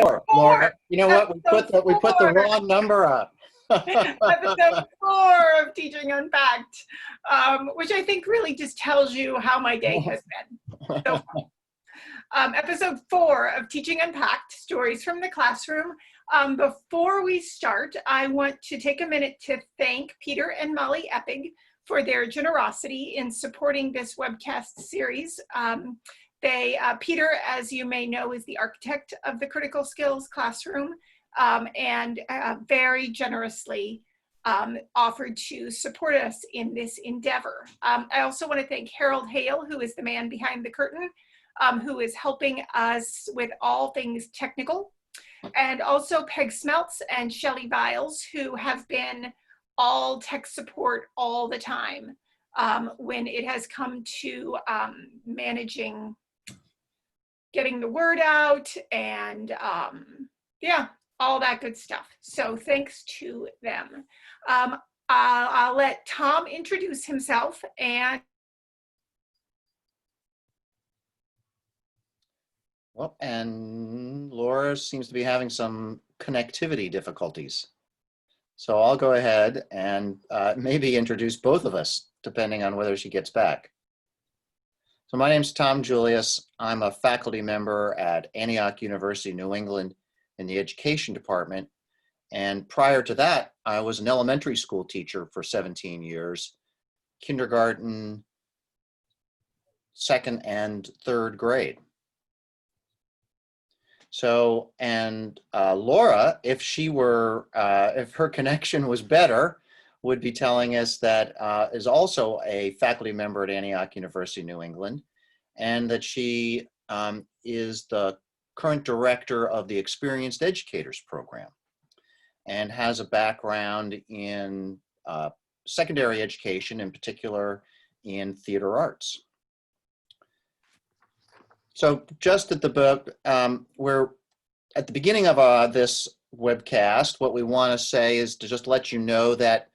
4, Laura. You know what? We put the wrong number up. Episode 4 of Teaching Unpacked, which I think really just tells you how my day has been. So, episode 4 of Teaching Unpacked, Stories from the Classroom. Before we start, I want to take a minute to thank Peter and Molly Eppig for their generosity in supporting this webcast series. Peter, as you may know, is the architect of the Critical Skills Classroom, and very generously offered to support us in this endeavor. I also want to thank Harold Hale, who is the man behind the curtain, who is helping us with all things technical, and also Peg Smeltz and Shelley Biles, who have been all tech support all the time when it has come to managing getting the word out and yeah, all that good stuff. So thanks to them. I'll let Tom introduce himself and Well, and Laura seems to be having some connectivity difficulties. So I'll go ahead and maybe introduce both of us, depending on whether she gets back. So my name's Tom Julius. I'm a faculty member at Antioch University, New England in the education department. And prior to that, I was an elementary school teacher for 17 years, kindergarten, second and third grade. So, and Laura, if her connection was better, would be telling us that is also a faculty member at Antioch University, New England, and that she is the current director of the Experienced Educators Program and has a background in secondary education, in particular in theater arts. So just at we're at the beginning of this webcast, what we want to say is to just let you know that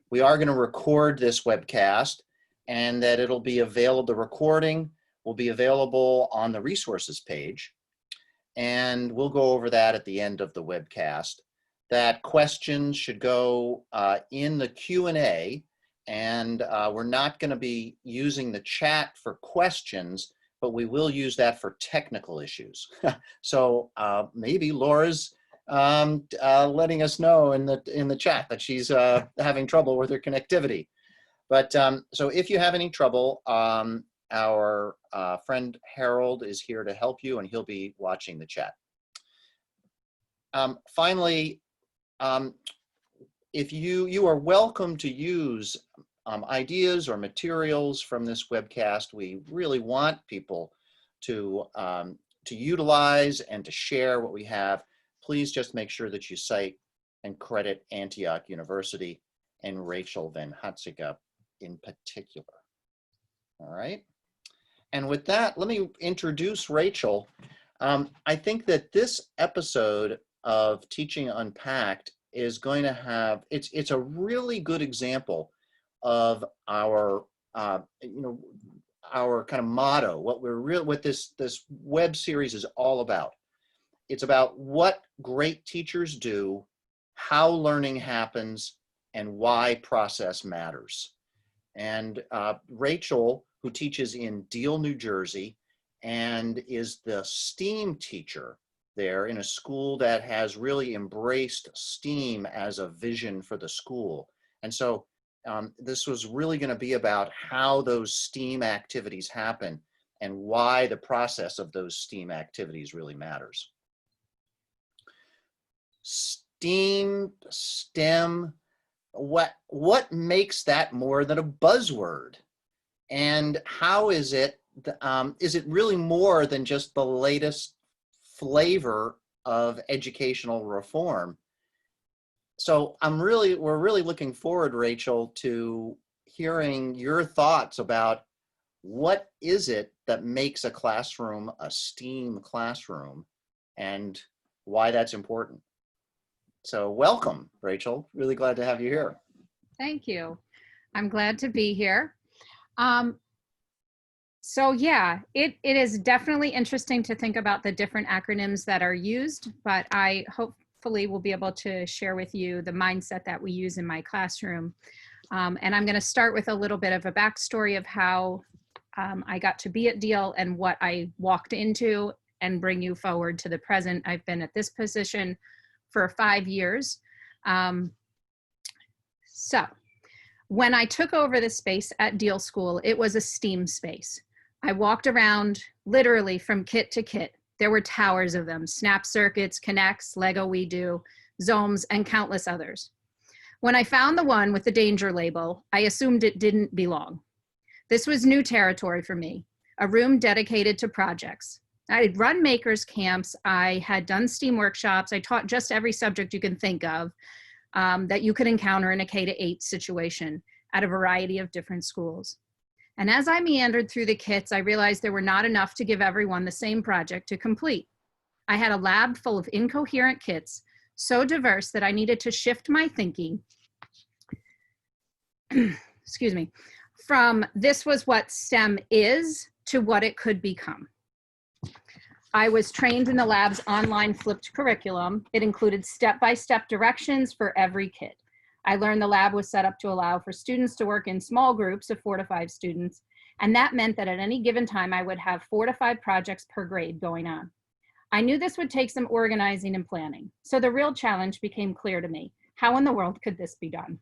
we are going to record this webcast and that it'll be available, the recording will be available on the resources page. And we'll go over that at the end of the webcast. That questions should go in the Q&A, and we're not going to be using the chat for questions, but we will use that for technical issues. So maybe Laura's letting us know in the chat that she's having trouble with her connectivity. But so if you have any trouble, our friend Harold is here to help you, and he'll be watching the chat. Finally, if you are welcome to use ideas or materials from this webcast. We really want people to utilize and to share what we have. Please just make sure that you cite and credit Antioch University and Rachel VanHazinga in particular. All right. And with that, let me introduce Rachel. I think that this episode of Teaching Unpacked is going to have, it's a really good example of our, our kind of motto, what this web series is all about. It's about what great teachers do, how learning happens, and why process matters. And Rachel, who teaches in Deal, New Jersey, and is the STEAM teacher there in a school that has really embraced STEAM as a vision for the school. And so this was really going to be about how those STEAM activities happen and why the process of those STEAM activities really matters. STEAM, STEM, what makes that more than a buzzword? And how is it really more than just the latest flavor of educational reform? So we're really looking forward, Rachel, to hearing your thoughts about what is it that makes a classroom a STEAM classroom and why that's important. So welcome, Rachel. Really glad to have you here. Thank you. I'm glad to be here. So yeah, it is definitely interesting to think about the different acronyms that are used, but I hopefully will be able to share with you the mindset that we use in my classroom. And I'm going to start with a little bit of a backstory of how I got to be at Deal and what I walked into, and bring you forward to the present. I've been at this position for 5 years. So when I took over the space at Deal School, it was a STEAM space. I walked around literally from kit to kit. There were towers of them: Snap Circuits, Connects, Lego We Do, Zomes, and countless others. When I found the one with the danger label, I assumed it didn't belong. This was new territory for me, a room dedicated to projects. I had run makers camps, I had done STEAM workshops, I taught just every subject you can think of that you could encounter in a K-8 situation at a variety of different schools. And as I meandered through the kits, I realized there were not enough to give everyone the same project to complete. I had a lab full of incoherent kits, so diverse that I needed to shift my thinking, excuse me, from this was what STEM is to what it could become. I was trained in the lab's online flipped curriculum. It included step-by-step directions for every kit. I learned the lab was set up to allow for students to work in small groups of 4 to 5 students, and that meant that at any given time I would have 4 to 5 projects per grade going on. I knew this would take some organizing and planning, so the real challenge became clear to me. How in the world could this be done?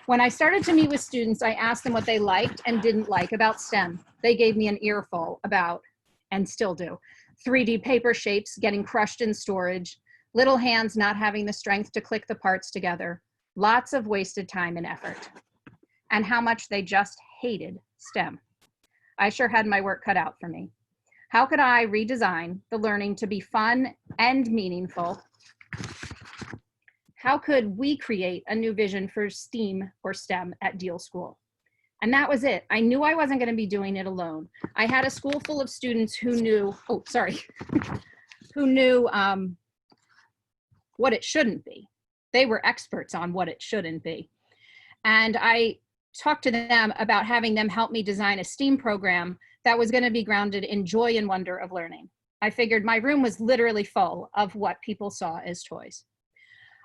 When I started to meet with students, I asked them what they liked and didn't like about STEM. They gave me an earful about, and still do, 3D paper shapes getting crushed in storage, little hands not having the strength to click the parts together, lots of wasted time and effort, and how much they just hated STEM. I sure had my work cut out for me. How could I redesign the learning to be fun and meaningful? How could we create a new vision for STEAM or STEM at Deal School? And that was it. I knew I wasn't going to be doing it alone. I had a school full of students who knew, who knew what it shouldn't be. They were experts on what it shouldn't be. And I talked to them about having them help me design a STEAM program that was going to be grounded in joy and wonder of learning. I figured my room was literally full of what people saw as toys.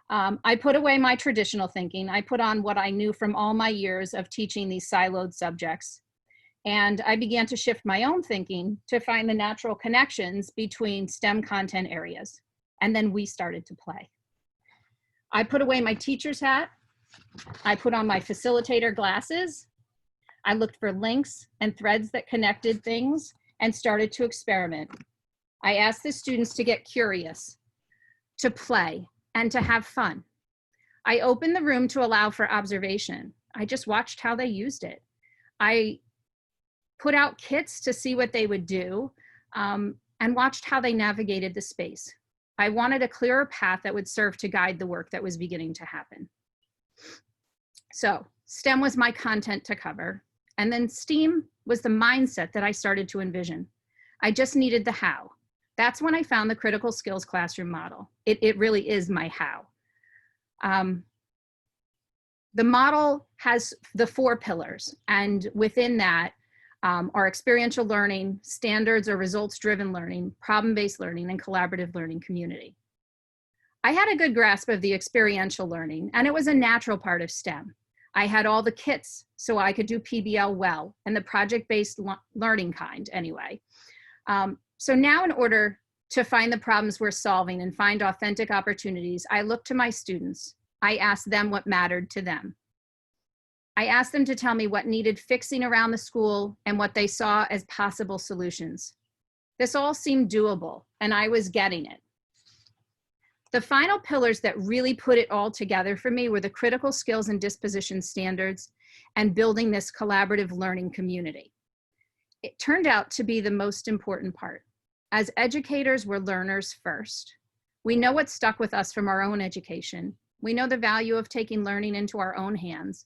I put away my traditional thinking. I put on what I knew from all my years of teaching these siloed subjects. And I began to shift my own thinking to find the natural connections between STEM content areas. And then we started to play. I put away my teacher's hat. I put on my facilitator glasses. I looked for links and threads that connected things and started to experiment. I asked the students to get curious, to play, and to have fun. I opened the room to allow for observation. I just watched how they used it. I put out kits to see what they would do and watched how they navigated the space. I wanted a clearer path that would serve to guide the work that was beginning to happen. So STEM was my content to cover, and then STEAM was the mindset that I started to envision. I just needed the how. That's when I found the critical skills classroom model. It really is my how. The model has the 4 pillars, and within that are experiential learning, standards or results-driven learning, problem-based learning, and collaborative learning community. I had a good grasp of the experiential learning, and it was a natural part of STEM. I had all the kits so I could do PBL well, and the project-based learning kind anyway. So now in order to find the problems we're solving and find authentic opportunities, I look to my students. I ask them what mattered to them. I asked them to tell me what needed fixing around the school and what they saw as possible solutions. This all seemed doable, and I was getting it. The final pillars that really put it all together for me were the critical skills and disposition standards and building this collaborative learning community. It turned out to be the most important part. As educators, we're learners first. We know what stuck with us from our own education. We know the value of taking learning into our own hands.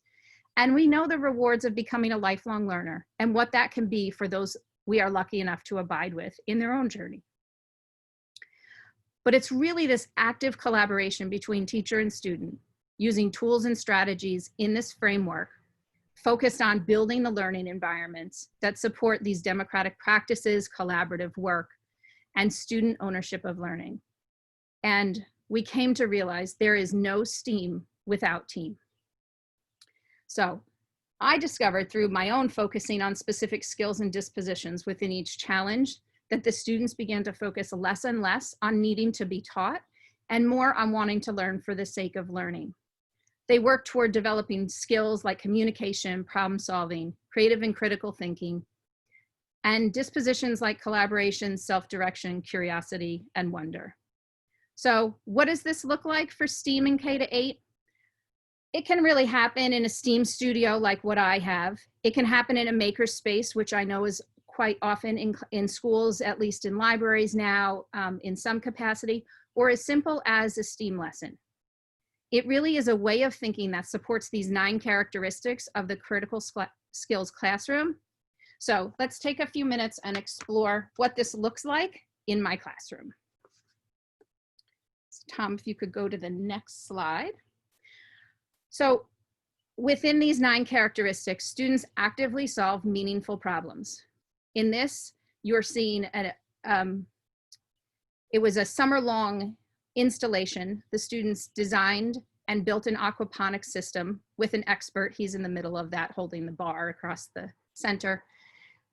And we know the rewards of becoming a lifelong learner and what that can be for those we are lucky enough to abide with in their own journey. But it's really this active collaboration between teacher and student, using tools and strategies in this framework focused on building the learning environments that support these democratic practices, collaborative work, and student ownership of learning. And we came to realize there is no STEAM without team. So I discovered through my own focusing on specific skills and dispositions within each challenge that the students began to focus less and less on needing to be taught and more on wanting to learn for the sake of learning. They worked toward developing skills like communication, problem solving, creative and critical thinking, and dispositions like collaboration, self-direction, curiosity, and wonder. So what does this look like for STEAM in K-8? It can really happen in a STEAM studio like what I have. It can happen in a makerspace, which I know is quite often in schools, at least in libraries now, in some capacity, or as simple as a STEAM lesson. It really is a way of thinking that supports these 9 characteristics of the critical skills classroom. So let's take a few minutes and explore what this looks like in my classroom. Tom, if you could go to the next slide. So within these 9 characteristics, students actively solve meaningful problems. In this, you're seeing it was a summer-long installation. The students designed and built an aquaponics system with an expert. He's in the middle of that, holding the bar across the center,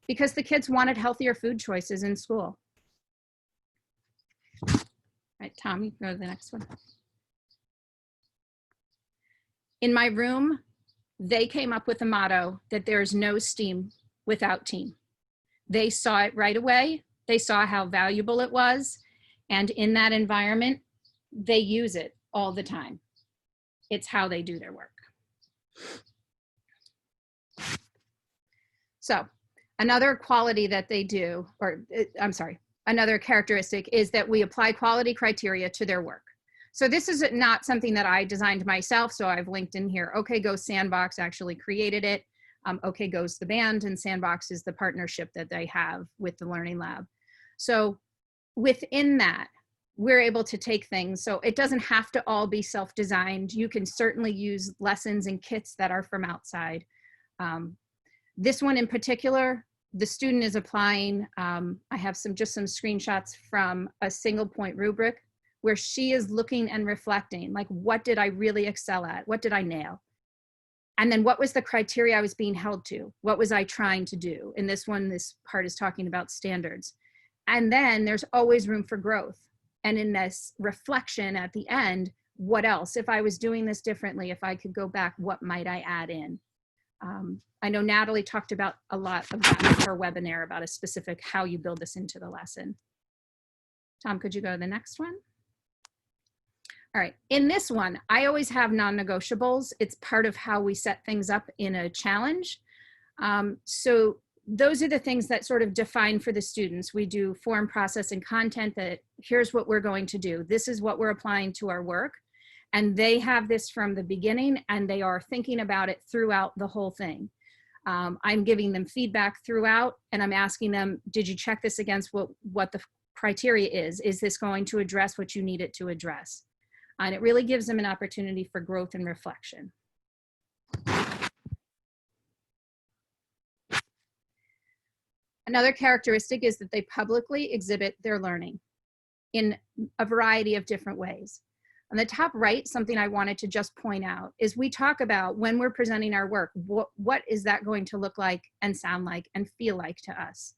because the kids wanted healthier food choices in school. All right, Tom, you can go to the next one. In my room, they came up with a motto that there's no STEAM without team. They saw it right away. They saw how valuable it was. And in that environment, they use it all the time. It's how they do their work. So another quality that they do, another characteristic is that we apply quality criteria to their work. So this is not something that I designed myself, so I've linked in here. OK Go Sandbox actually created it. OK Go's the band, and Sandbox is the partnership that they have with the Learning Lab. So within that, we're able to take things. So it doesn't have to all be self-designed. You can certainly use lessons and kits that are from outside. This one in particular, the student is applying, I have just some screenshots from a single point rubric where she is looking and reflecting, like, what did I really excel at? What did I nail? And then what was the criteria I was being held to? What was I trying to do? In this one, this part is talking about standards. And then there's always room for growth. And in this reflection at the end, what else? If I was doing this differently, if I could go back, what might I add in? I know Natalie talked about a lot of that in her webinar about a specific how you build this into the lesson. Tom, could you go to the next one? All right, in this one, I always have non-negotiables. It's part of how we set things up in a challenge. So those are the things that sort of define for the students. We do form, process, and content that here's what we're going to do. This is what we're applying to our work. And they have this from the beginning, and they are thinking about it throughout the whole thing. I'm giving them feedback throughout, and I'm asking them, did you check this against what the criteria is? Is this going to address what you need it to address? And it really gives them an opportunity for growth and reflection. Another characteristic is that they publicly exhibit their learning in a variety of different ways. On the top right, something I wanted to just point out is we talk about when we're presenting our work, what is that going to look like and sound like and feel like to us?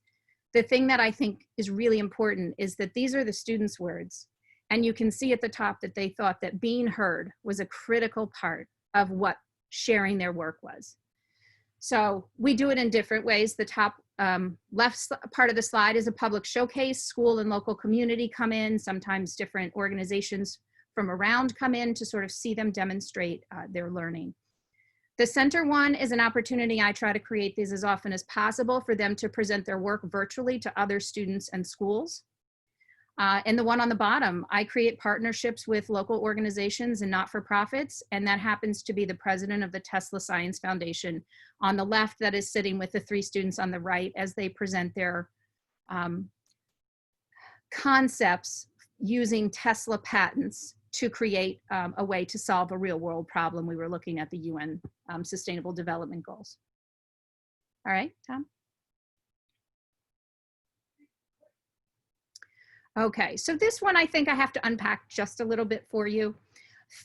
The thing that I think is really important is that these are the students' words. And you can see at the top that they thought that being heard was a critical part of what sharing their work was. So we do it in different ways. The top left part of the slide is a public showcase. School and local community come in, sometimes different organizations from around come in to sort of see them demonstrate their learning. The center one is an opportunity. I try to create these as often as possible for them to present their work virtually to other students and schools. And the one on the bottom, I create partnerships with local organizations and not-for-profits, and that happens to be the president of the Tesla Science Foundation on the left that is sitting with the 3 students on the right as they present their concepts using Tesla patents to create a way to solve a real world problem. We were looking at the UN Sustainable Development Goals. All right, Tom? Okay, so this one I think I have to unpack just a little bit for you.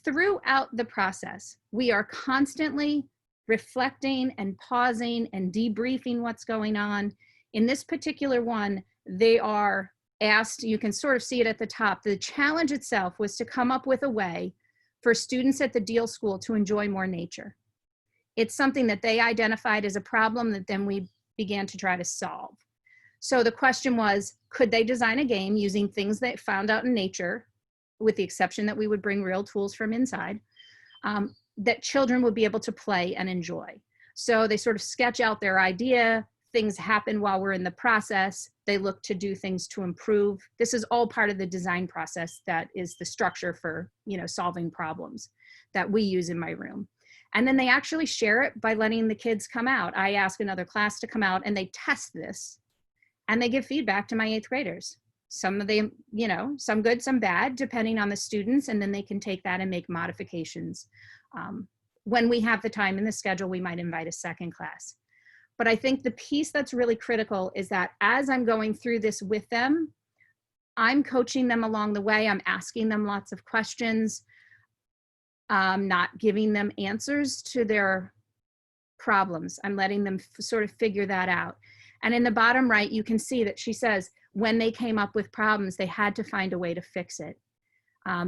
Throughout the process, we are constantly reflecting and pausing and debriefing what's going on. In this particular one, they are asked, you can sort of see it at the top, the challenge itself was to come up with a way for students at the Deal School to enjoy more nature. It's something that they identified as a problem that then we began to try to solve. So the question was, could they design a game using things they found out in nature, with the exception that we would bring real tools from inside, that children would be able to play and enjoy. So they sort of sketch out their idea, things happen while we're in the process, they look to do things to improve. This is all part of the design process that is the structure for, solving problems that we use in my room. And then they actually share it by letting the kids come out. I ask another class to come out and they test this and they give feedback to my 8th graders. Some of them, some good, some bad, depending on the students, and then they can take that and make modifications. When we have the time in the schedule, we might invite a second class. But I think the piece that's really critical is that as I'm going through this with them, I'm coaching them along the way. I'm asking them lots of questions, not giving them answers to their problems. I'm letting them sort of figure that out. And in the bottom right, you can see that she says, when they came up with problems, they had to find a way to fix it.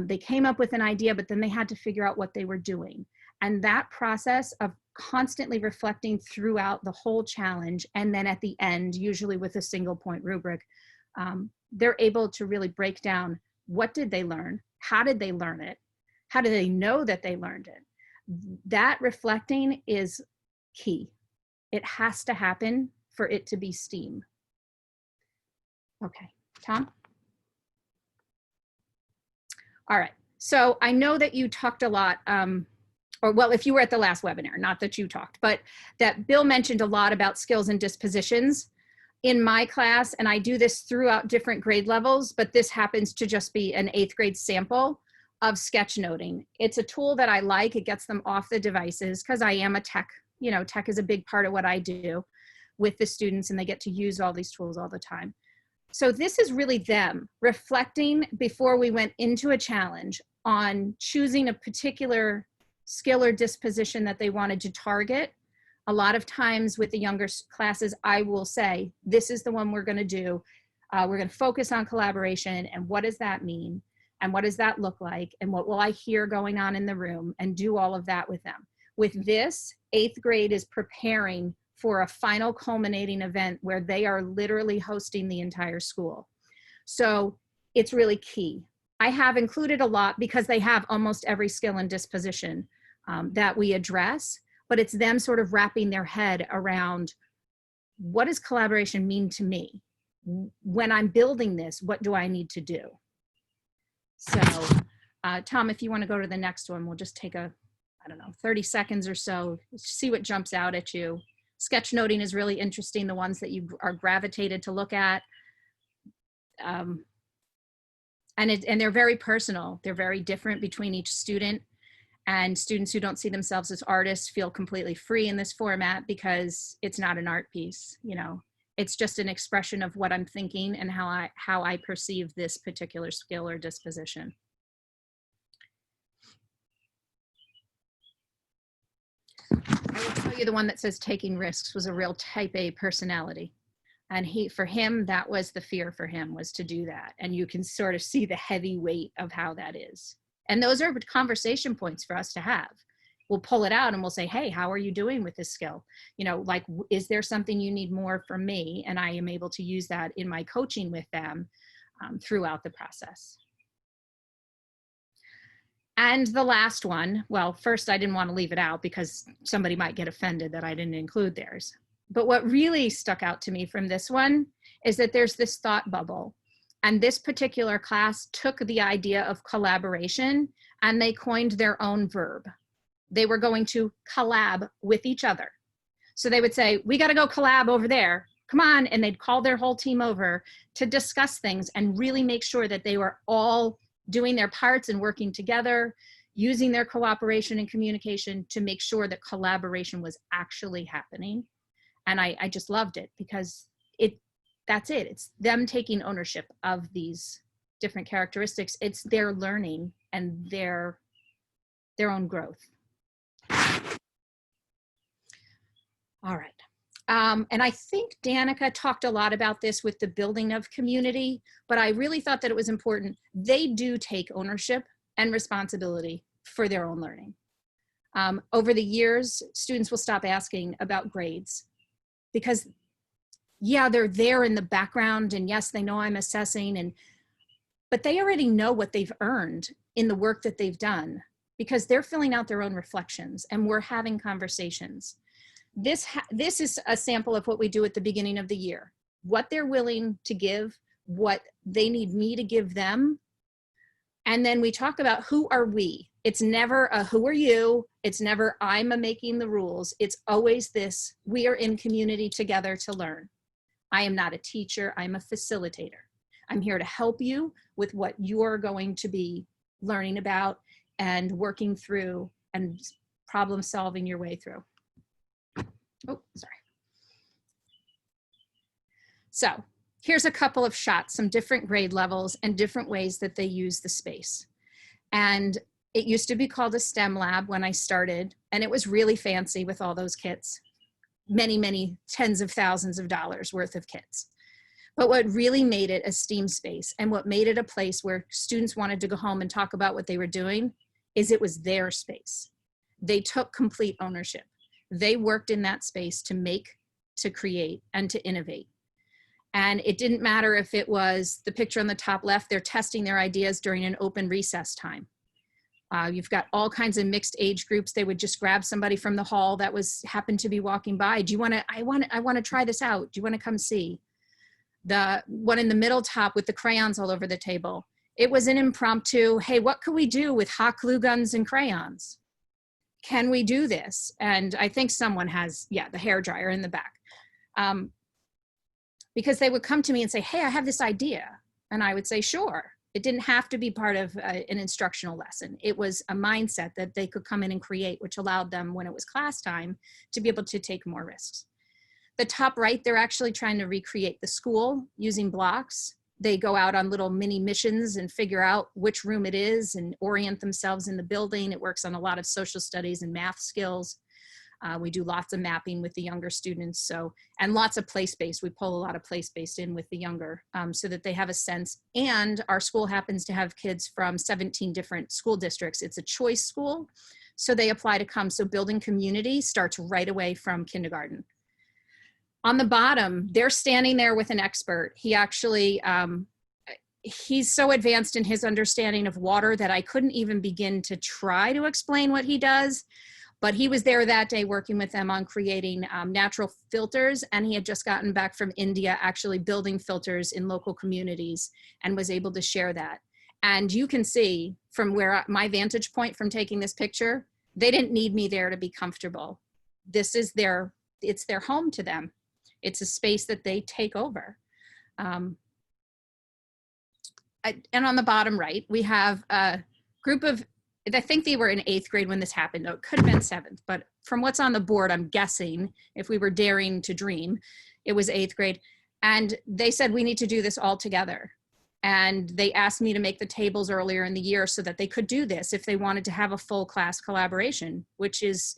They came up with an idea, but then they had to figure out what they were doing. And that process of constantly reflecting throughout the whole challenge, and then at the end, usually with a single point rubric, they're able to really break down, what did they learn? How did they learn it? How do they know that they learned it? That reflecting is key. It has to happen for it to be STEAM. Okay, Tom? All right, so I know that you talked a lot, or well, if you were at the last webinar, not that you talked, but that Bill mentioned a lot about skills and dispositions in my class, and I do this throughout different grade levels, but this happens to just be an 8th grade sample of sketchnoting. It's a tool that I like. It gets them off the devices because I am a tech, tech is a big part of what I do with the students, and they get to use all these tools all the time. So this is really them reflecting before we went into a challenge on choosing a particular skill or disposition that they wanted to target. A lot of times with the younger classes, I will say, this is the one we're going to do. We're going to focus on collaboration, and what does that mean? And what does that look like? And what will I hear going on in the room, and do all of that with them. With this, 8th grade is preparing for a final culminating event where they are literally hosting the entire school. So it's really key. I have included a lot because they have almost every skill and disposition that we address, but it's them sort of wrapping their head around, what does collaboration mean to me? When I'm building this, what do I need to do? So Tom, if you want to go to the next one, we'll just take 30 seconds or so, see what jumps out at you. Sketchnoting is really interesting, the ones that you are gravitated to look at. And they're very personal. They're very different between each student, and students who don't see themselves as artists feel completely free in this format because it's not an art piece. It's just an expression of what I'm thinking and how I perceive this particular skill or disposition. I will tell you the one that says taking risks was a real type A personality. And for him, that was the fear for him, was to do that. And you can sort of see the heavy weight of how that is. And those are conversation points for us to have. We'll pull it out and we'll say, hey, how are you doing with this skill? Is there something you need more from me? And I am able to use that in my coaching with them throughout the process. And the last one, well, first I didn't want to leave it out because somebody might get offended that I didn't include theirs. But what really stuck out to me from this one is that there's this thought bubble. And this particular class took the idea of collaboration and they coined their own verb. They were going to collab with each other. So they would say, we got to go collab over there. Come on. And they'd call their whole team over to discuss things and really make sure that they were all doing their parts and working together, using their cooperation and communication to make sure that collaboration was actually happening. And I just loved it because that's it. It's them taking ownership of these different characteristics. It's their learning and their own growth. All right. And I think Danica talked a lot about this with the building of community, but I really thought that it was important. They do take ownership and responsibility for their own learning. Over the years, students will stop asking about grades because, yeah, they're there in the background, and yes, they know I'm assessing, but they already know what they've earned in the work that they've done because they're filling out their own reflections and we're having conversations. This is a sample of what we do at the beginning of the year, what they're willing to give, what they need me to give them. And then we talk about who are we. It's never a who are you. It's never I'm a making the rules. It's always this, we are in community together to learn. I am not a teacher, I'm a facilitator. I'm here to help you with what you're going to be learning about and working through and problem solving your way through. Oh, sorry. So here's a couple of shots, some different grade levels and different ways that they use the space. And it used to be called a STEM lab when I started, and it was really fancy with all those kits, many, many tens of thousands of dollars worth of kits. But what really made it a STEAM space and what made it a place where students wanted to go home and talk about what they were doing is it was their space. They took complete ownership. They worked in that space to make, to create, and to innovate. And it didn't matter if it was the picture on the top left, they're testing their ideas during an open recess time. You've got all kinds of mixed age groups. They would just grab somebody from the hall that happened to be walking by. Do you want to, I want to try this out. Do you want to come see? The one in the middle top with the crayons all over the table. It was an impromptu, hey, what could we do with hot glue guns and crayons? Can we do this? And I think someone has, yeah, the hairdryer in the back. Because they would come to me and say, hey, I have this idea. And I would say, sure. It didn't have to be part of an instructional lesson. It was a mindset that they could come in and create, which allowed them, when it was class time, to be able to take more risks. The top right, they're actually trying to recreate the school using blocks. They go out on little mini missions and figure out which room it is and orient themselves in the building. It works on a lot of social studies and math skills. We do lots of mapping with the younger students, and lots of place-based. We pull a lot of place-based in with the younger so that they have a sense. And our school happens to have kids from 17 different school districts. It's a choice school, so they apply to come. So building community starts right away from kindergarten. On the bottom, they're standing there with an expert. He actually, he's so advanced in his understanding of water that I couldn't even begin to try to explain what he does. But he was there that day working with them on creating natural filters, and he had just gotten back from India actually building filters in local communities and was able to share that. And you can see from where my vantage point from taking this picture, they didn't need me there to be comfortable. This is it's their home to them. It's a space that they take over. And on the bottom right, we have a group of, I think they were in 8th grade when this happened. It could have been 7th, but from what's on the board, I'm guessing, if we were daring to dream, it was 8th grade. And they said, we need to do this all together. And they asked me to make the tables earlier in the year so that they could do this if they wanted to have a full class collaboration, which is,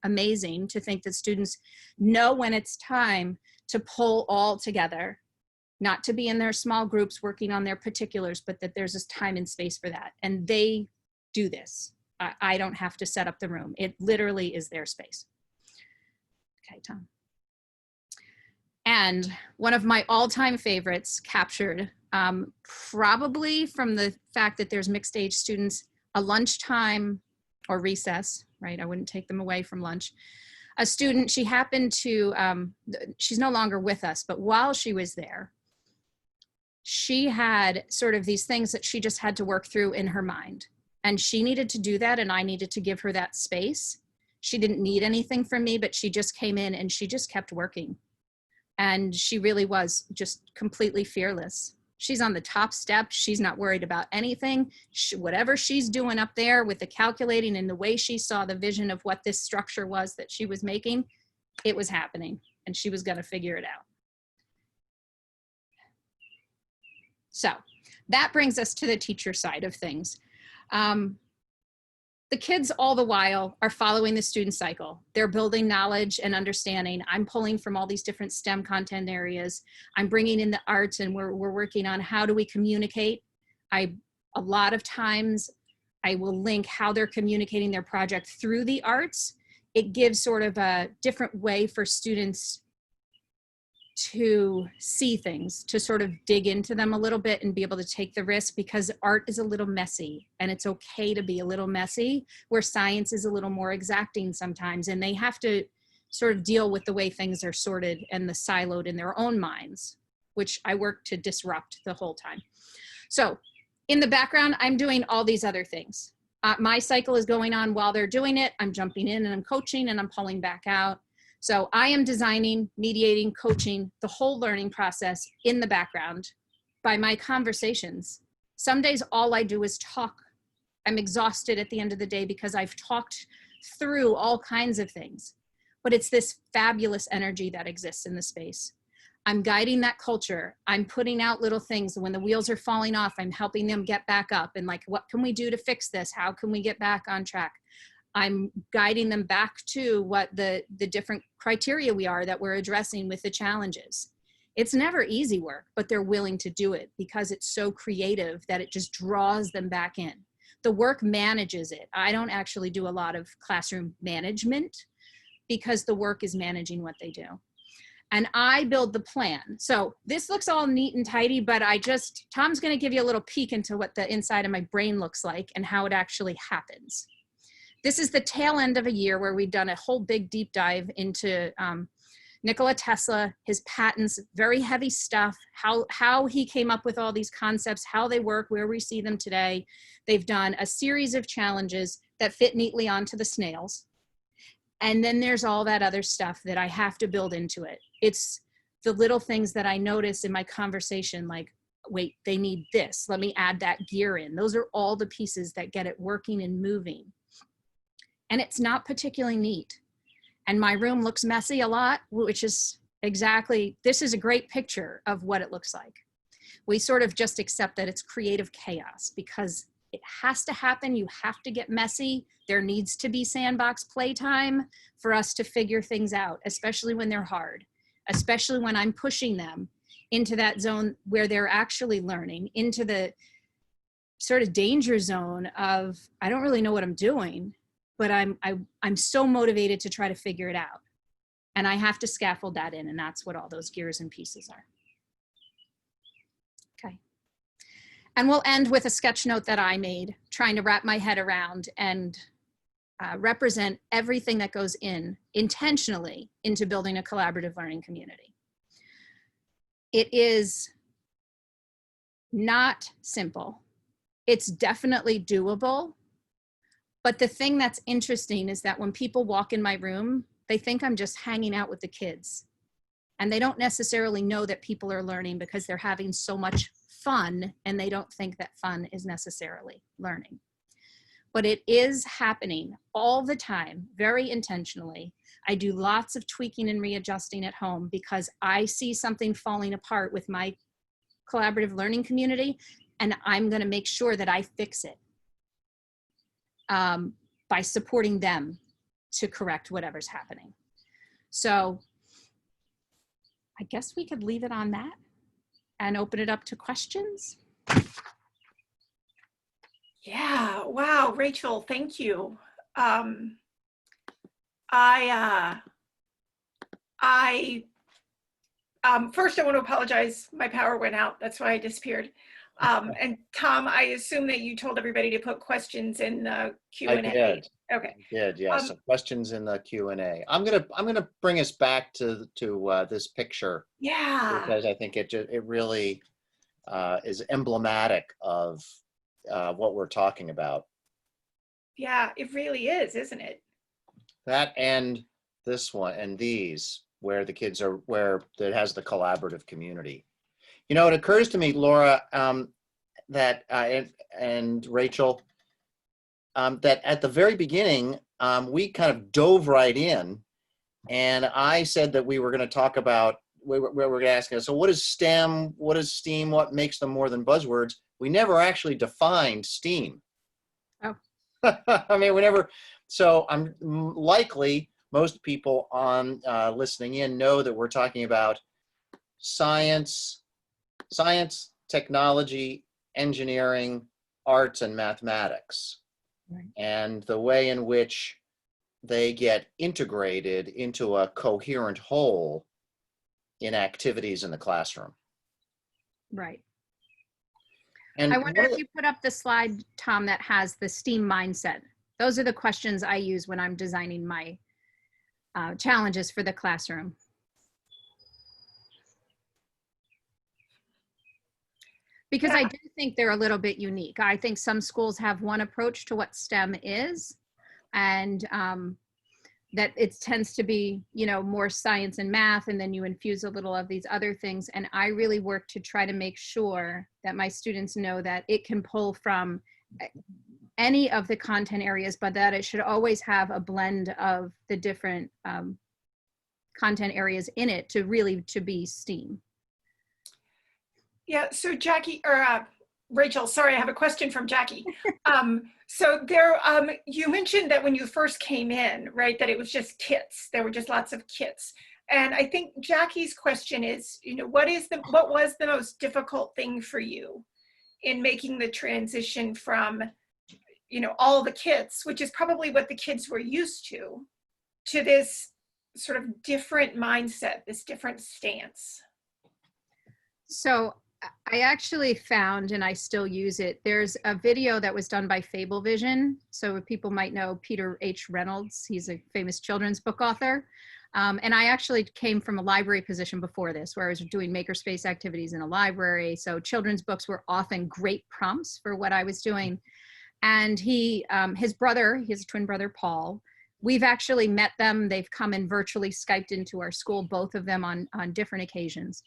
amazing to think that students know when it's time to pull all together, not to be in their small groups working on their particulars, but that there's this time and space for that. And they do this. I don't have to set up the room. It literally is their space. Okay, Tom. And one of my all-time favorites captured, probably from the fact that there's mixed age students, a lunchtime or recess, right? I wouldn't take them away from lunch. A student, she happened to, she's no longer with us, but while she was there, she had sort of these things that she just had to work through in her mind. And she needed to do that, and I needed to give her that space. She didn't need anything from me, but she just came in and she just kept working. And she really was just completely fearless. She's on the top step. She's not worried about anything. Whatever she's doing up there with the calculating and the way she saw the vision of what this structure was that she was making, it was happening, and she was going to figure it out. So that brings us to the teacher side of things. The kids all the while are following the student cycle. They're building knowledge and understanding. I'm pulling from all these different STEM content areas. I'm bringing in the arts, and we're working on how do we communicate. A lot of times I will link how they're communicating their project through the arts. It gives sort of a different way for students to see things, to sort of dig into them a little bit and be able to take the risk, because art is a little messy, and it's okay to be a little messy, where science is a little more exacting sometimes, and they have to sort of deal with the way things are sorted and the siloed in their own minds, which I work to disrupt the whole time. So in the background, I'm doing all these other things. My cycle is going on while they're doing it. I'm jumping in and I'm coaching and I'm pulling back out. So I am designing, mediating, coaching the whole learning process in the background by my conversations. Some days all I do is talk. I'm exhausted at the end of the day because I've talked through all kinds of things, but it's this fabulous energy that exists in the space. I'm guiding that culture. I'm putting out little things. When the wheels are falling off, I'm helping them get back up, and like, what can we do to fix this? How can we get back on track? I'm guiding them back to what the different criteria we are that we're addressing with the challenges. It's never easy work, but they're willing to do it because it's so creative that it just draws them back in. The work manages it. I don't actually do a lot of classroom management because the work is managing what they do. And I build the plan. So this looks all neat and tidy, but Tom's gonna give you a little peek into what the inside of my brain looks like and how it actually happens. This is the tail end of a year where we've done a whole big deep dive into Nikola Tesla, his patents, very heavy stuff, how he came up with all these concepts, how they work, where we see them today. They've done a series of challenges that fit neatly onto the snails. And then there's all that other stuff that I have to build into it. It's the little things that I notice in my conversation, like, wait, they need this. Let me add that gear in. Those are all the pieces that get it working and moving. And it's not particularly neat. And my room looks messy a lot, which is exactly, this is a great picture of what it looks like. We sort of just accept that it's creative chaos because it has to happen. You have to get messy. There needs to be sandbox playtime for us to figure things out, especially when they're hard, especially when I'm pushing them into that zone where they're actually learning, into the sort of danger zone of, I don't really know what I'm doing, but I'm so motivated to try to figure it out. And I have to scaffold that in, and that's what all those gears and pieces are. Okay. And we'll end with a sketch note that I made, trying to wrap my head around and represent everything that goes in intentionally into building a collaborative learning community. It is not simple. It's definitely doable. But the thing that's interesting is that when people walk in my room, they think I'm just hanging out with the kids. And they don't necessarily know that people are learning because they're having so much fun, and they don't think that fun is necessarily learning. But it is happening all the time, very intentionally. I do lots of tweaking and readjusting at home because I see something falling apart with my collaborative learning community, and I'm gonna make sure that I fix it. By supporting them to correct whatever's happening. So I guess we could leave it on that and open it up to questions. Yeah, wow, Rachel, thank you. First I want to apologize, my power went out, that's why I disappeared. And Tom, I assume that you told everybody to put questions in the Q&A. I did. Okay. I did, yes. Some questions in the Q&A. I'm gonna bring us back to this picture. Yeah. Because I think it really is emblematic of what we're talking about. Yeah, it really is, isn't it? That and this one and these, where the kids are, where it has the collaborative community. You know, it occurs to me, Laura, that and Rachel, that at the very beginning, we kind of dove right in, and I said that we were going to talk about, we were going to ask us, so what is STEM? What is STEAM? What makes them more than buzzwords? We never actually defined STEAM. Oh. I mean, we never. So I'm likely most people on listening in know that we're talking about science, technology, engineering, arts, and mathematics, Right. and the way in which they get integrated into a coherent whole in activities in the classroom. Right. And I wonder if you put up the slide, Tom, that has the STEAM mindset. Those are the questions I use when I'm designing my challenges for the classroom. Because I do think they're a little bit unique. I think some schools have one approach to what STEM is, and that it tends to be, you know, more science and math, and then you infuse a little of these other things. And I really work to try to make sure that my students know that it can pull from any of the content areas, but that it should always have a blend of the different content areas in it to be STEAM. Yeah, so Jackie, or Rachel, sorry, I have a question from Jackie. So there, you mentioned that when you first came in, right, that it was just kits. There were just lots of kits. And I think Jackie's question is, you know, what was the most difficult thing for you in making the transition from, you know, all the kits, which is probably what the kids were used to this sort of different mindset, this different stance? So I actually found, and I still use it, there's a video that was done by Fablevision. So people might know Peter H. Reynolds. He's a famous children's book author. And I actually came from a library position before this, where I was doing makerspace activities in a library. So children's books were often great prompts for what I was doing. And his brother, his twin brother, Paul, we've actually met them. They've come and virtually Skyped into our school, both of them on different occasions.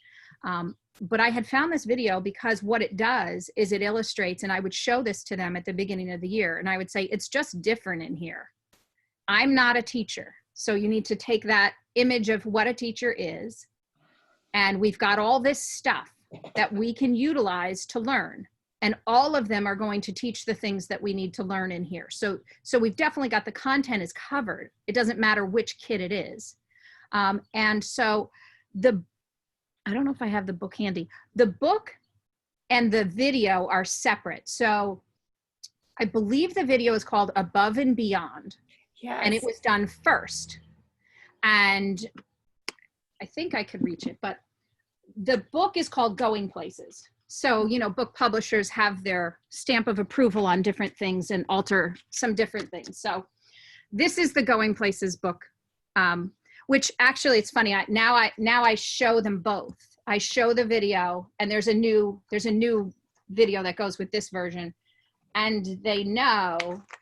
But I had found this video because what it does is it illustrates, and I would show this to them at the beginning of the year, and I would say, it's just different in here. I'm not a teacher. So you need to take that image of what a teacher is, and we've got all this stuff that we can utilize to learn. And all of them are going to teach the things that we need to learn in here. So we've definitely got the content is covered. It doesn't matter which kid it is. And so I don't know if I have the book handy. The book and the video are separate. So I believe the video is called Above and Beyond. Yes. And it was done first. And I think I could reach it, but the book is called Going Places. So, you know, book publishers have their stamp of approval on different things and alter some different things. So this is the Going Places book, which actually, it's funny. Now I show them both. I show the video, and there's a new video that goes with this version, and they know.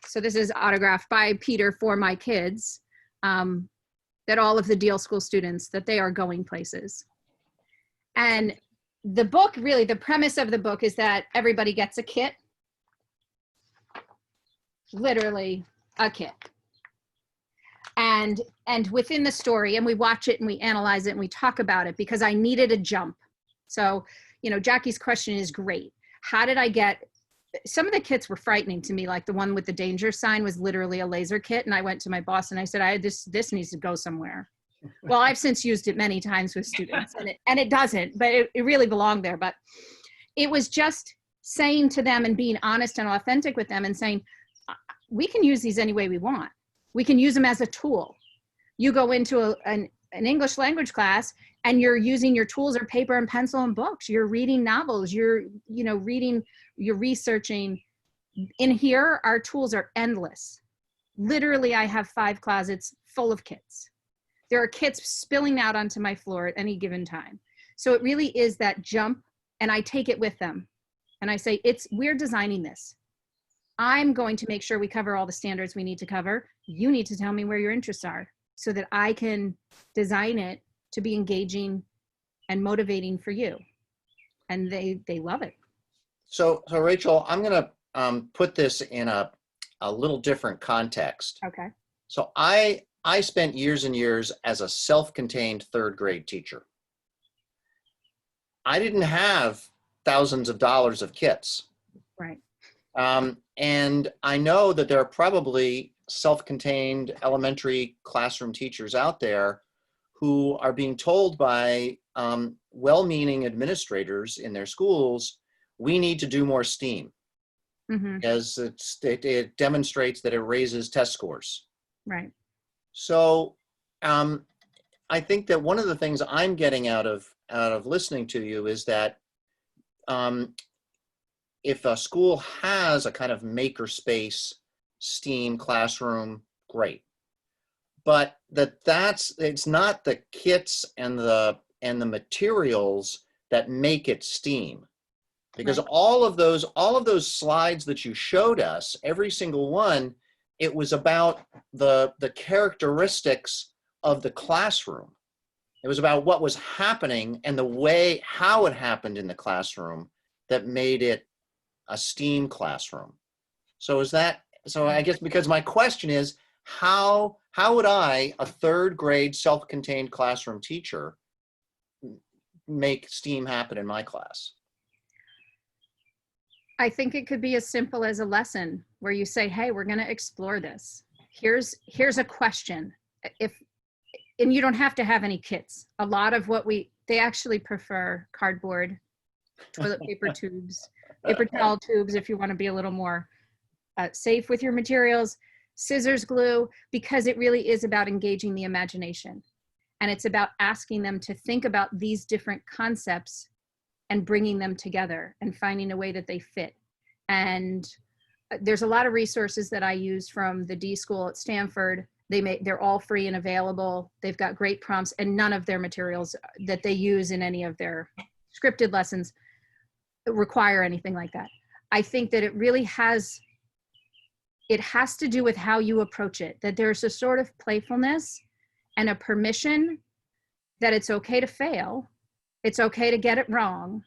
So this is autographed by Peter for my kids, that all of the Deal School students, that they are going places. And the book, really, the premise of the book is that everybody gets a kit, literally a kit. And within the story, and we watch it and we analyze it and we talk about it, because I needed a jump. So, you know, Jackie's question is great. How did I get, some of the kits were frightening to me, like the one with the danger sign was literally a laser kit. And I went to my boss and I said, this needs to go somewhere. Well, I've since used it many times with students, and it doesn't, but it really belonged there. But it was just saying to them and being honest and authentic with them and saying, we can use these any way we want. We can use them as a tool. You go into an English language class and you're using your tools or paper and pencil and books. You're reading novels, you're researching. In here, our tools are endless. Literally, I have 5 closets full of kits. There are kits spilling out onto my floor at any given time. So it really is that jump, and I take it with them. And I say, we're designing this. I'm going to make sure we cover all the standards we need to cover. You need to tell me where your interests are so that I can design it to be engaging and motivating for you. and they love it. So Rachel, I'm going to put this in a little different context. Okay. So I spent years and years as a self-contained third grade teacher. I didn't have thousands of dollars of kits. Right. And I know that there are probably self-contained elementary classroom teachers out there who are being told by well-meaning administrators in their schools, we need to do more STEAM, Mm-hmm. as it demonstrates that it raises test scores. Right. So I think that one of the things I'm getting out of listening to you is that if a school has a kind of makerspace STEAM classroom, great. But it's not the kits and the materials that make it STEAM. Because Right. all of those slides that you showed us, every single one, it was about the characteristics of the classroom. It was about what was happening and the way how it happened in the classroom that made it a STEAM classroom. So I guess, because my question is, how would I, a third grade self-contained classroom teacher, make STEAM happen in my class? I think it could be as simple as a lesson where you say, hey, we're going to explore this. Here's a question. And you don't have to have any kits. A lot of they actually prefer cardboard, toilet paper tubes, paper towel tubes if you want to be a little more safe with your materials, scissors, glue, because it really is about engaging the imagination. And it's about asking them to think about these different concepts and bringing them together and finding a way that they fit. And there's a lot of resources that I use from the D School at Stanford. They're all free and available. They've got great prompts, and none of their materials that they use in any of their scripted lessons require anything like that. I think that it really has to do with how you approach it, that there's a sort of playfulness and a permission that it's okay to fail. It's okay to get it wrong.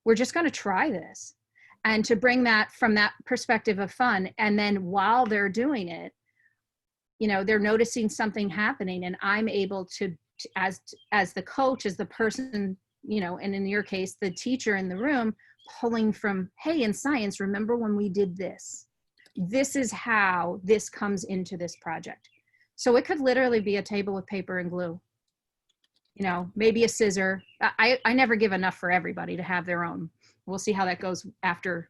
We're just going to try this. And to bring that from that perspective of fun. And then while they're doing it, they're noticing something happening, and I'm able to as the coach, as the person, and in your case, the teacher in the room, pulling from, hey, in science, remember when we did this? This is how this comes into this project. So it could literally be a table with paper and glue, maybe a scissor. I never give enough for everybody to have their own. We'll see how that goes after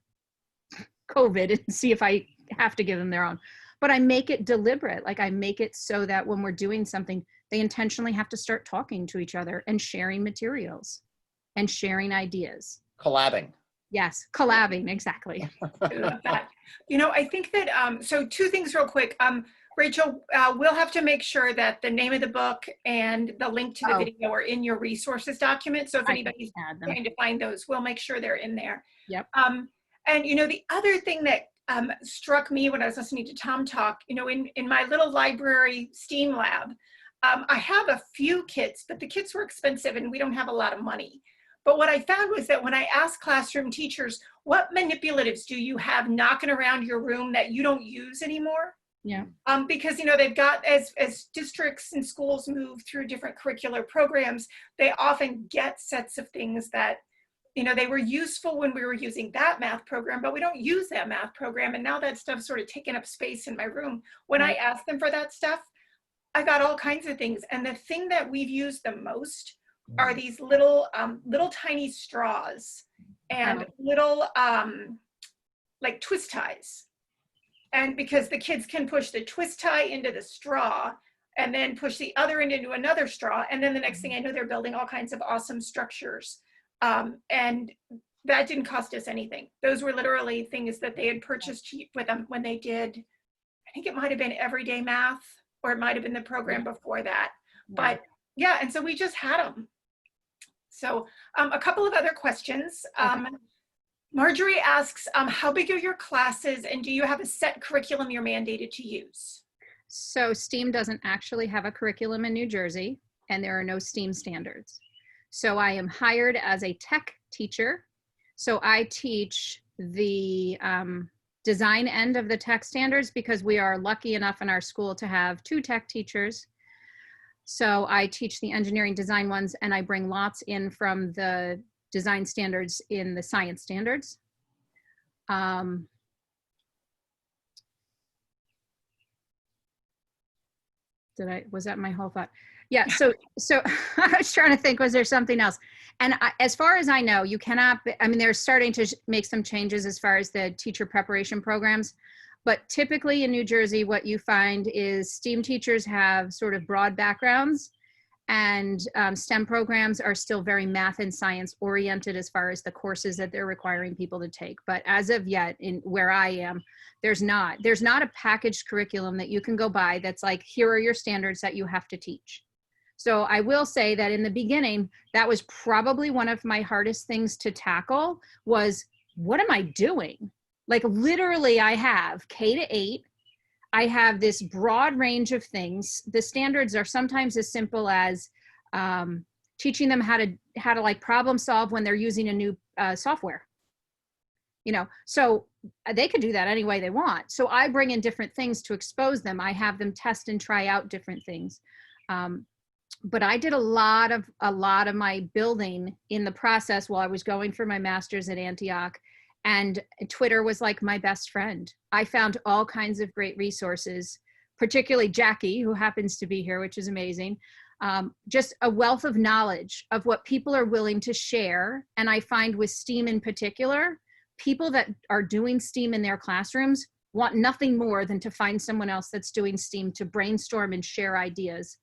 COVID and see if I have to give them their own. But I make it deliberate. Like, I make it so that when we're doing something, they intentionally have to start talking to each other and sharing materials and sharing ideas. Collabing. Yes, collabing, exactly. I love that. I think that, so two things real quick. Rachel, we'll have to make sure that the name of the book and the link to the video are in your resources document. So if anybody's trying to find those, we'll make sure they're in there. Yep. And the other thing that struck me when I was listening to Tom talk, in my little library STEAM lab, I have a few kits, but the kits were expensive and we don't have a lot of money. But what I found was that when I asked classroom teachers, what manipulatives do you have knocking around your room that you don't use anymore? Yeah. Because, they've got, as districts and schools move through different curricular programs, they often get sets of things that, they were useful when we were using that math program, but we don't use that math program. And now that stuff's sort of taken up space in my room. When I asked them for that stuff, I got all kinds of things. And the thing that we've used the most are these little tiny straws and little like twist ties. And because the kids can push the twist tie into the straw and then push the other end into another straw. And then the next thing I know, they're building all kinds of awesome structures. And that didn't cost us anything. Those were literally things that they had purchased with them when they did, I think it might've been everyday math, or it might've been the program before that. But yeah, and so we just had them. So a couple of other questions. Marjorie asks, how big are your classes, and do you have a set curriculum you're mandated to use? So STEAM doesn't actually have a curriculum in New Jersey, and there are no STEAM standards. So I am hired as a tech teacher So I teach the design end of the tech standards because we are lucky enough in our school to have 2 tech teachers. So I teach the engineering design ones, and I bring lots in from the design standards in the science standards. Was that my whole thought? Yeah, so I was trying to think, was there something else? And as far as I know, you cannot, I mean, they're starting to make some changes as far as the teacher preparation programs, but typically in New Jersey, what you find is STEAM teachers have sort of broad backgrounds, and STEM programs are still very math and science oriented as far as the courses that they're requiring people to take. But as of yet, in where I am, there's not a packaged curriculum that you can go by that's like, here are your standards that you have to teach. So I will say that in the beginning, that was probably one of my hardest things to tackle was, what am I doing? Like literally I have K to 8. I have this broad range of things. The standards are sometimes as simple as teaching them how to like problem solve when they're using a new software. You know, so they could do that any way they want. So I bring in different things to expose them. I have them test and try out different things. But I did a lot of my building in the process while I was going for my master's at Antioch. And Twitter was like my best friend. I found all kinds of great resources, particularly Jackie, who happens to be here, which is amazing. Just a wealth of knowledge of what people are willing to share. And I find with STEAM in particular, people that are doing STEAM in their classrooms want nothing more than to find someone else that's doing STEAM to brainstorm and share ideas.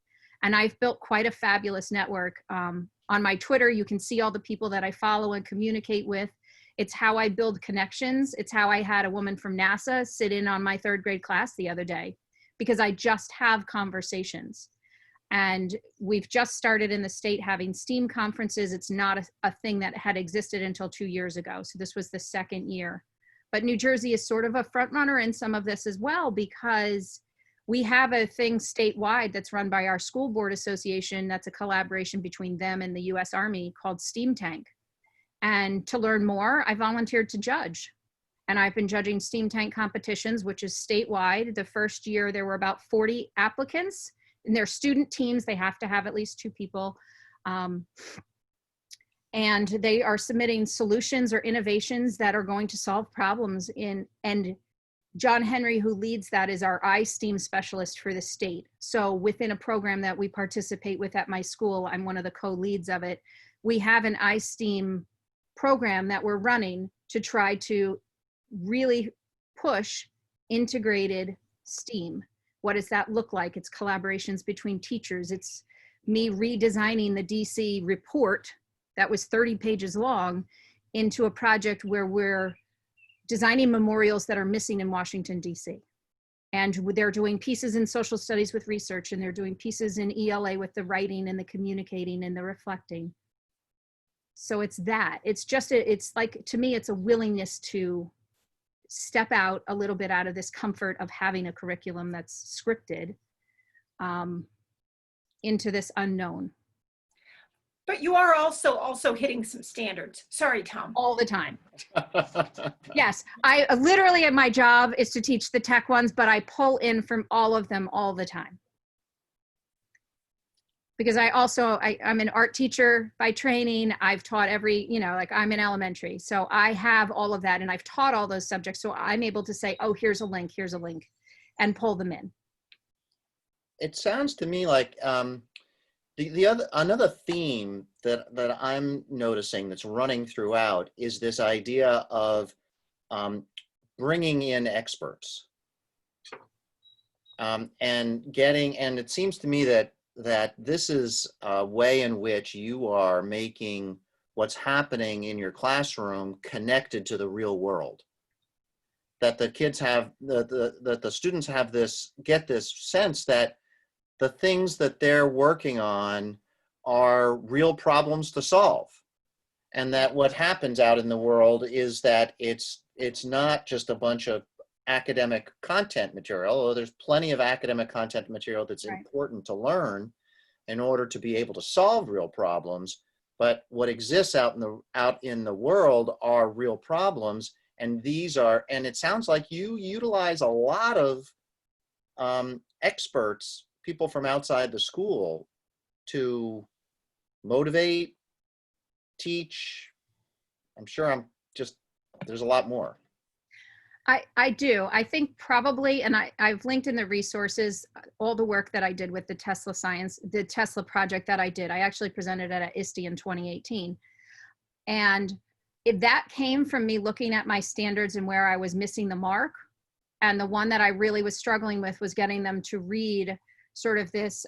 And I've built quite a fabulous network. On my Twitter, you can see all the people that I follow and communicate with. It's how I build connections. It's how I had a woman from NASA sit in on my 3rd grade class the other day, because I just have conversations. And we've just started in the state having STEAM conferences. It's not a thing that had existed until 2 years ago. So this was the 2nd year. But New Jersey is sort of a front runner in some of this as well, because we have a thing statewide that's run by our school board association. That's a collaboration between them and the US Army called STEAM Tank. And to learn more, I volunteered to judge. And I've been judging STEAM Tank competitions, which is statewide. The first year, there were about 40 applicants. In their student teams, they have to have at least 2 people. And they are submitting solutions or innovations that are going to solve problems and John Henry, who leads that, is our iSTEAM specialist for the state. So within a program that we participate with at my school, I'm one of the co-leads of it. We have an iSTEAM program that we're running to try to really push integrated STEAM. What does that look like? It's collaborations between teachers. It's me redesigning the DC report that was 30 pages long into a project where we're designing memorials that are missing in Washington, DC. And they're doing pieces in social studies with research, and they're doing pieces in ELA with the writing and the communicating and the reflecting. So it's that. It's just, it's like, to me, it's a willingness to step out a little bit out of this comfort of having a curriculum that's scripted into this unknown. But you are also hitting some standards. Sorry, Tom. All the time. Yes, I literally, my job is to teach the tech ones, but I pull in from all of them all the time. Because I'm an art teacher by training. I've taught like I'm in elementary. So I have all of that, and I've taught all those subjects. So I'm able to say, oh, here's a link, and pull them in. It sounds to me like another theme that I'm noticing that's running throughout is this idea of bringing in experts and it seems to me that this is a way in which you are making what's happening in your classroom connected to the real world. That the kids have, that the students have get this sense that the things that they're working on are real problems to solve. And that what happens out in the world is that it's not just a bunch of academic content material, although there's plenty of academic content material that's important to learn in order to be able to solve real problems, but what exists out in the world are real problems. And and it sounds like you utilize a lot of experts, people from outside the school, to motivate, teach. I'm sure there's a lot more. I do. I think probably, and I've linked in the resources, all the work that I did with the Tesla project that I did. I actually presented at ISTE in 2018. And if that came from me looking at my standards and where I was missing the mark. And the one that I really was struggling with was getting them to read sort of this,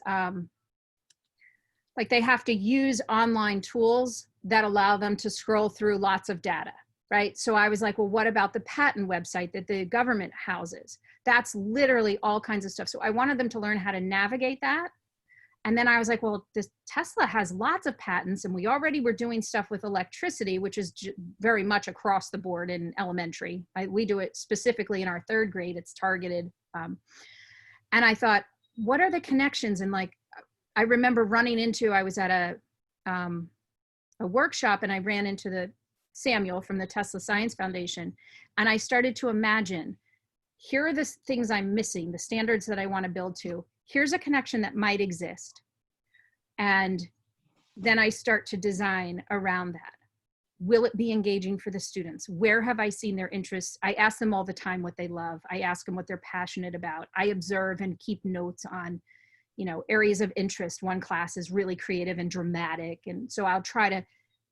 like they have to use online tools that allow them to scroll through lots of data, right? So I was like, well, what about the patent website that the government houses? That's literally all kinds of stuff. So I wanted them to learn how to navigate that. And then I was like, well, this Tesla has lots of patents, and we already were doing stuff with electricity, which is very much across the board in elementary. We do it specifically in our 3rd grade. It's targeted. And I thought, what are the connections? And like, I remember I was at a workshop, and I ran into Samuel from the Tesla Science Foundation. And I started to imagine, here are the things I'm missing, the standards that I want to build to. Here's a connection that might exist. And then I start to design around that. Will it be engaging for the students? Where have I seen their interests? I ask them all the time what they love. I ask them what they're passionate about. I observe and keep notes on, areas of interest. One class is really creative and dramatic. And so I'll try to,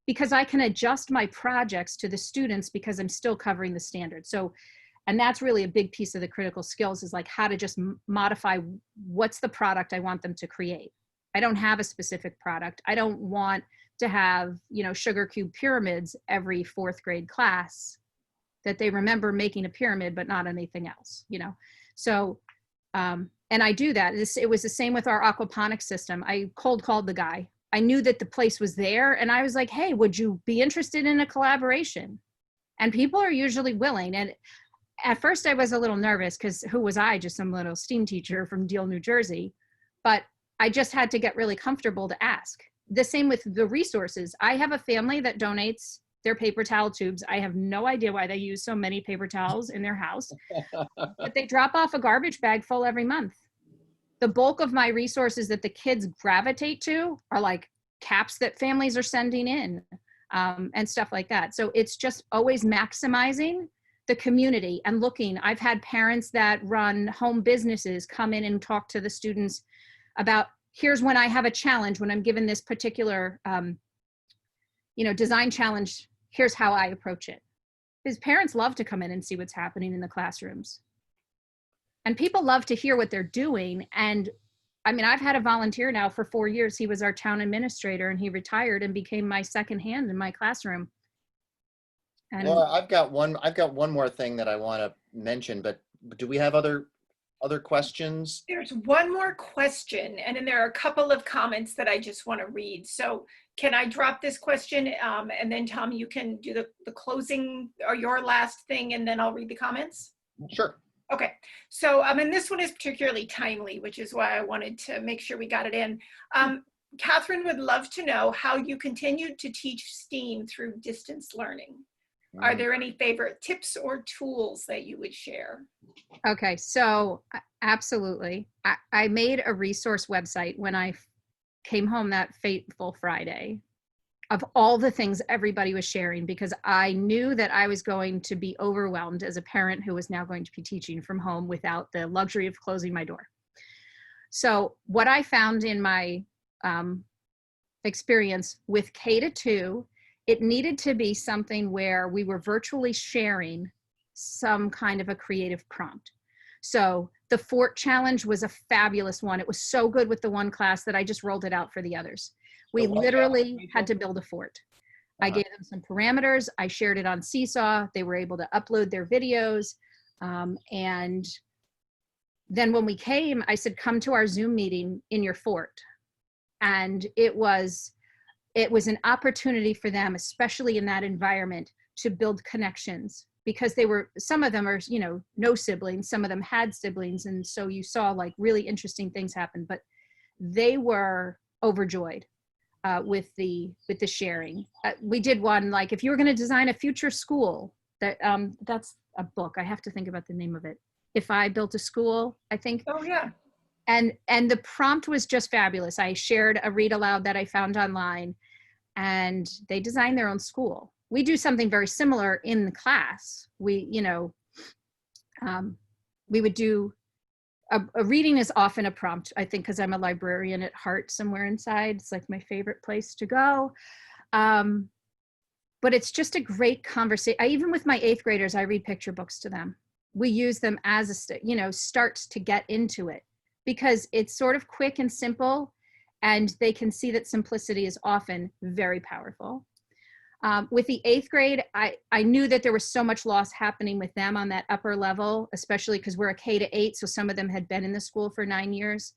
because I can adjust my projects to the students because I'm still covering the standards. So, and that's really a big piece of the critical skills, is like how to just modify what's the product I want them to create. I don't have a specific product. I don't want to have, sugar cube pyramids every 4th grade class, that they remember making a pyramid, but not anything else, So, and I do that. It was the same with our aquaponics system. I cold called the guy. I knew that the place was there, and I was like, hey, would you be interested in a collaboration? And people are usually willing. And at first I was a little nervous, because who was I, just some little STEAM teacher from Deal, New Jersey. But I just had to get really comfortable to ask. The same with the resources. I have a family that donates their paper towel tubes. I have no idea why they use so many paper towels in their house, but they drop off a garbage bag full every month. The bulk of my resources that the kids gravitate to are like caps that families are sending in, and stuff like that. So it's just always maximizing the community and looking. I've had parents that run home businesses come in and talk to the students about, here's when I have a challenge, when I'm given this particular, design challenge, here's how I approach it. Because parents love to come in and see what's happening in the classrooms. And people love to hear what they're doing. And I mean, I've had a volunteer now for 4 years. He was our town administrator, and he retired and became my second hand in my classroom. And Laura, I've got one more thing that I want to mention, but do we have other questions? There's one more question, and then there are a couple of comments that I just want to read. So can I drop this question, and then Tom, you can do the closing or your last thing, and then I'll read the comments? Sure. Okay, so and this one is particularly timely, which is why I wanted to make sure we got it in. Catherine would love to know how you continued to teach STEAM through distance learning. Are there any favorite tips or tools that you would share? Okay, so absolutely. I made a resource website when I came home that fateful Friday of all the things everybody was sharing, because I knew that I was going to be overwhelmed as a parent who was now going to be teaching from home without the luxury of closing my door. So what I found in my experience with K-2, it needed to be something where we were virtually sharing some kind of a creative prompt. So the fort challenge was a fabulous one. It was so good with the one class that I just rolled it out for the others. We literally had to build a fort. I gave them some parameters. I shared it on Seesaw. They were able to upload their videos. And then when we came, I said, come to our Zoom meeting in your fort. And it was an opportunity for them, especially in that environment, to build connections, because some of them are, no siblings, some of them had siblings. And so you saw like really interesting things happen, but they were overjoyed. with the sharing. We did one like, if you were going to design a future school, that's a book. I have to think about the name of it. If I Built a School, I think. Oh yeah. And the prompt was just fabulous. I shared a read aloud that I found online, and they designed their own school. We do something very similar in the class. We, we would do a reading is often a prompt, I think, because I'm a librarian at heart somewhere inside. It's like my favorite place to go. But it's just a great conversation. Even with my 8th graders, I read picture books to them. We use them as a, start to get into it, because it's sort of quick and simple, and they can see that simplicity is often very powerful. With the 8th grade, I knew that there was so much loss happening with them on that upper level, especially because we're a K-8, so some of them had been in the school for 9 years.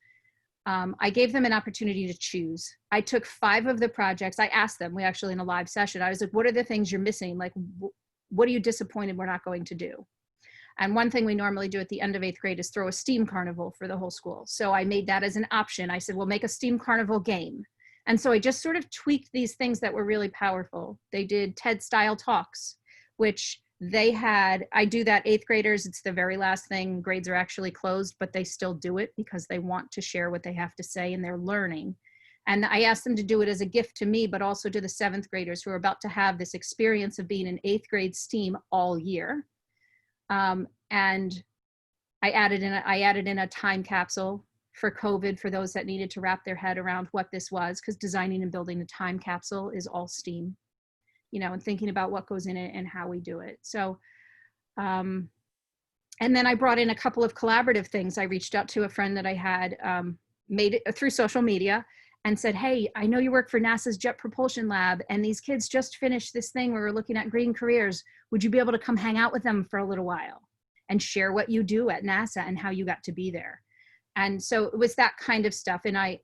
I gave them an opportunity to choose. I took 5 of the projects. I asked them, we actually in a live session, I was like, what are the things you're missing? Like, what are you disappointed we're not going to do? And one thing we normally do at the end of 8th grade is throw a STEAM carnival for the whole school. So I made that as an option. I said, we'll make a STEAM carnival game. And so I just sort of tweaked these things that were really powerful. They did TED style talks, which they had. I do that 8th graders. It's the very last thing. Grades are actually closed, but they still do it because they want to share what they have to say and they're learning. And I asked them to do it as a gift to me, but also to the 7th graders who are about to have this experience of being in 8th grade STEAM all year. And I added in a time capsule for COVID for those that needed to wrap their head around what this was, because designing and building a time capsule is all STEAM, and thinking about what goes in it and how we do it. So, and then I brought in a couple of collaborative things. I reached out to a friend that I had made it through social media and said, hey, I know you work for NASA's Jet Propulsion Lab, and these kids just finished this thing where we're looking at green careers. Would you be able to come hang out with them for a little while and share what you do at NASA and how you got to be there? And so it was that kind of stuff. And I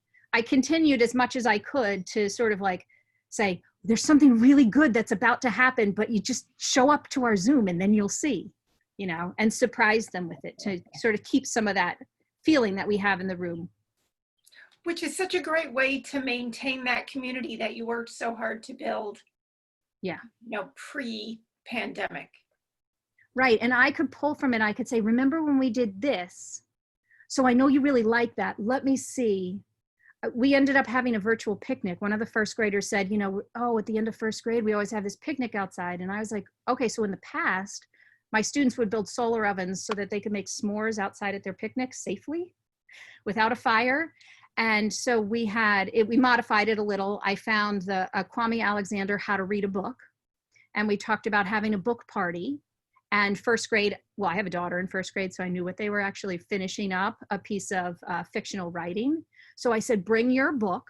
continued as much as I could to sort of like say, there's something really good that's about to happen, but you just show up to our Zoom and then you'll see, and surprise them with it to sort of keep some of that feeling that we have in the room. Which is such a great way to maintain that community that you worked so hard to build. Yeah. Pre-pandemic. Right. And I could pull from it. I could say, remember when we did this? So I know you really like that. Let me see. We ended up having a virtual picnic. One of the first graders said, at the end of first grade, we always have this picnic outside. And I was like, okay, so in the past, my students would build solar ovens so that they could make s'mores outside at their picnic safely without a fire. And so we modified it a little. I found the Kwame Alexander How to Read a Book. And we talked about having a book party. And first grade, I have a daughter in first grade, so I knew what they were actually finishing up, a piece of fictional writing. So I said, bring your book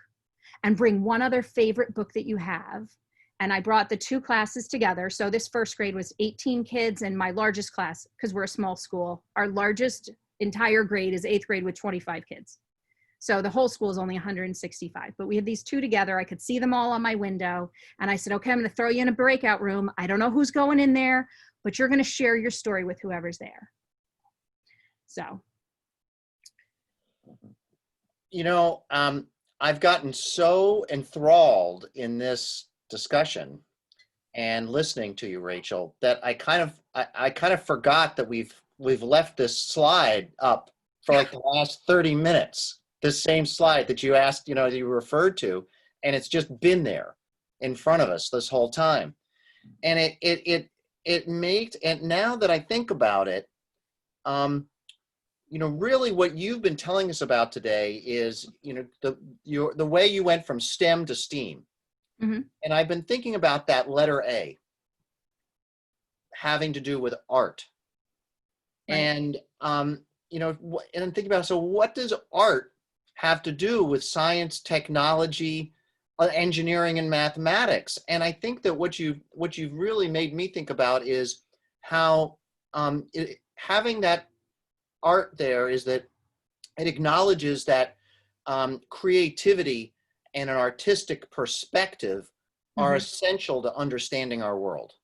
and bring one other favorite book that you have. And I brought the 2 classes together. So this first grade was 18 kids, and my largest class, because we're a small school, our largest entire grade is 8th grade with 25 kids. So the whole school is only 165, but we had these 2 together. I could see them all on my window. And I said, okay, I'm going to throw you in a breakout room. I don't know who's going in there, but you're going to share your story with whoever's there. So. I've gotten so enthralled in this discussion and listening to you, Rachel, that I kind of forgot that we've left this slide up for like the last 30 minutes. This same slide that you asked, you referred to, and it's just been there in front of us this whole time. And it made, and now that I think about it, really what you've been telling us about today is, the way you went from STEM to STEAM. Mm-hmm. And I've been thinking about that letter A having to do with art. Right. And, and I'm thinking about, so what does art have to do with science, technology, engineering, and mathematics? And I think that what you've really made me think about is how having that art there is that it acknowledges that creativity and an artistic perspective are essential to understanding our world.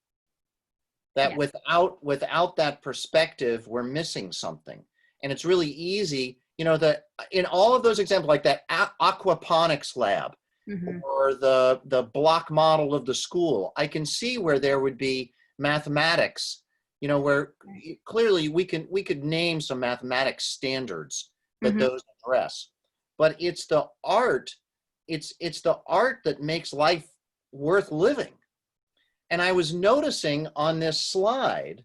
That without that perspective, we're missing something. And it's really easy, in all of those examples, like that aquaponics lab, Mhm. or the block model of the school. I can see where there would be mathematics, where clearly we could name some mathematics standards that Mhm. those address. But it's the art, it's the art that makes life worth living. And I was noticing on this slide,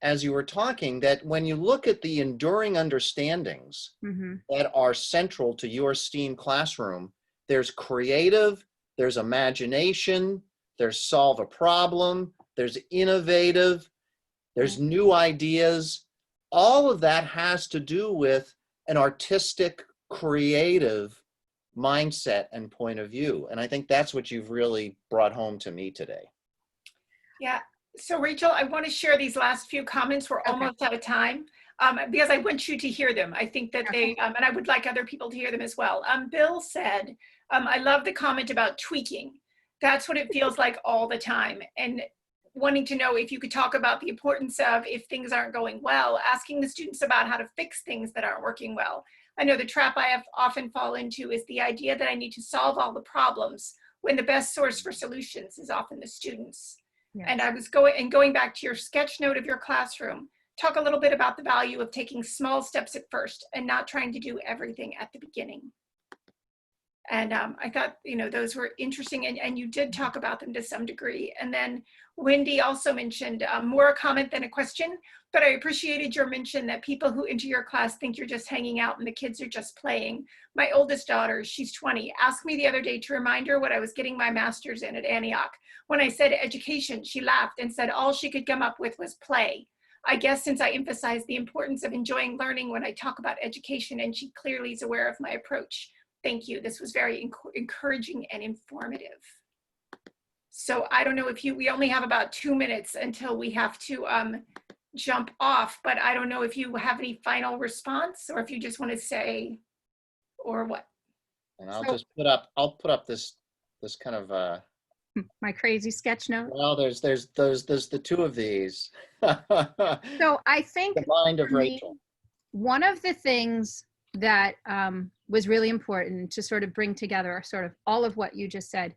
as you were talking, that when you look at the enduring understandings Mhm. that are central to your STEAM classroom, there's creative, there's imagination, there's solve a problem, there's innovative, there's new ideas. All of that has to do with an artistic, creative mindset and point of view. And I think that's what you've really brought home to me today. Yeah. So Rachel, I want to share these last few comments. We're almost out of time because I want you to hear them. I think that they, and I would like other people to hear them as well. Bill said, I love the comment about tweaking. That's what it feels like all the time. And wanting to know if you could talk about the importance of, if things aren't going well, asking the students about how to fix things that aren't working well. I know the trap I have often fall into is the idea that I need to solve all the problems when the best source for solutions is often the students. Yes. And I was going back to your sketch note of your classroom, talk a little bit about the value of taking small steps at first and not trying to do everything at the beginning. And I thought, those were interesting, and you did talk about them to some degree. And then Wendy also mentioned more a comment than a question, but I appreciated your mention that people who enter your class think you're just hanging out and the kids are just playing. My oldest daughter, she's 20, asked me the other day to remind her what I was getting my master's in at Antioch. When I said education, she laughed and said all she could come up with was play. I guess since I emphasize the importance of enjoying learning when I talk about education, and she clearly is aware of my approach. Thank you. This was very encouraging and informative. So I don't know if we only have about 2 minutes until we have to jump off, but I don't know if you have any final response or if you just want to say, or what. And I'll put up this kind of, my crazy sketch note. well, there's the two of these. So I think The mind of for me, Rachel. one of the things that was really important to sort of bring together sort of all of what you just said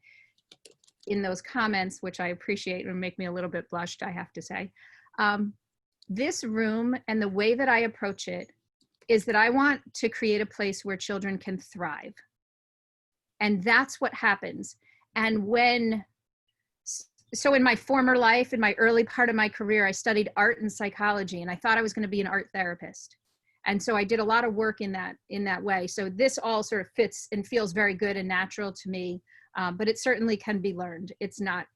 in those comments, which I appreciate and make me a little bit blushed, I have to say. This room and the way that I approach it is that I want to create a place where children can thrive. And that's what happens. And so in my former life, in my early part of my career, I studied art and psychology, and I thought I was going to be an art therapist. And so I did a lot of work in that way. So this all sort of fits and feels very good and natural to me, but it certainly can be learned. It's not,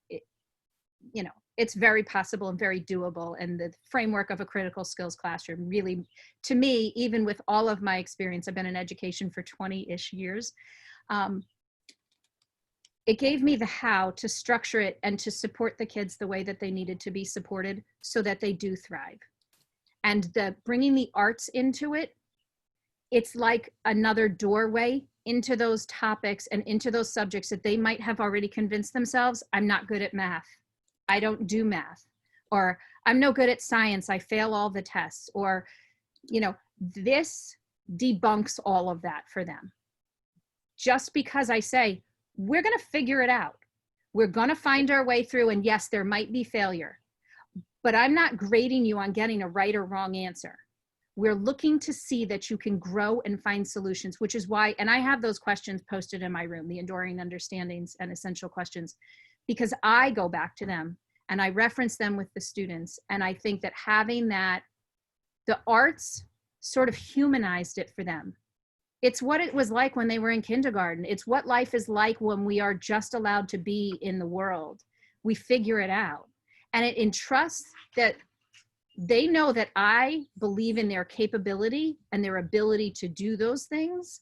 it's very possible and very doable. And the framework of a critical skills classroom really, to me, even with all of my experience, I've been in education for 20-ish years, it gave me the how to structure it and to support the kids the way that they needed to be supported so that they do thrive. And the bringing the arts into it, it's like another doorway into those topics and into those subjects that they might have already convinced themselves, I'm not good at math. I don't do math. Or I'm no good at science. I fail all the tests. Or, this debunks all of that for them. Just because I say, we're going to figure it out. We're going to find our way through. And yes, there might be failure. But I'm not grading you on getting a right or wrong answer. We're looking to see that you can grow and find solutions, which is why, and I have those questions posted in my room, the enduring understandings and essential questions, because I go back to them and I reference them with the students. And I think that having that, the arts sort of humanized it for them. It's what it was like when they were in kindergarten. It's what life is like when we are just allowed to be in the world. We figure it out. And it entrusts that they know that I believe in their capability and their ability to do those things.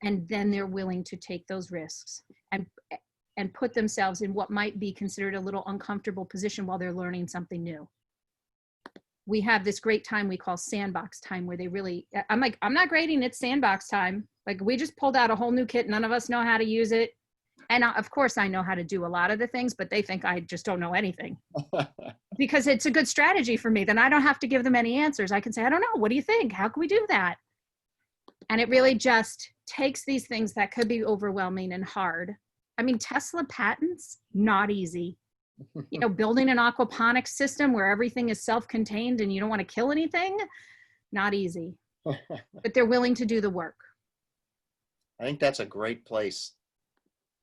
And then they're willing to take those risks and put themselves in what might be considered a little uncomfortable position while they're learning something new. We have this great time we call sandbox time where they really, I'm like, I'm not grading, it's sandbox time. Like we just pulled out a whole new kit. None of us know how to use it. And of course I know how to do a lot of the things, but they think I just don't know anything because it's a good strategy for me. Then I don't have to give them any answers. I can say, I don't know. What do you think? How can we do that? And it really just takes these things that could be overwhelming and hard I mean, Tesla patents, not easy. You know, building an aquaponics system where everything is self-contained and you don't want to kill anything, not easy. But they're willing to do the work. I think that's a great place,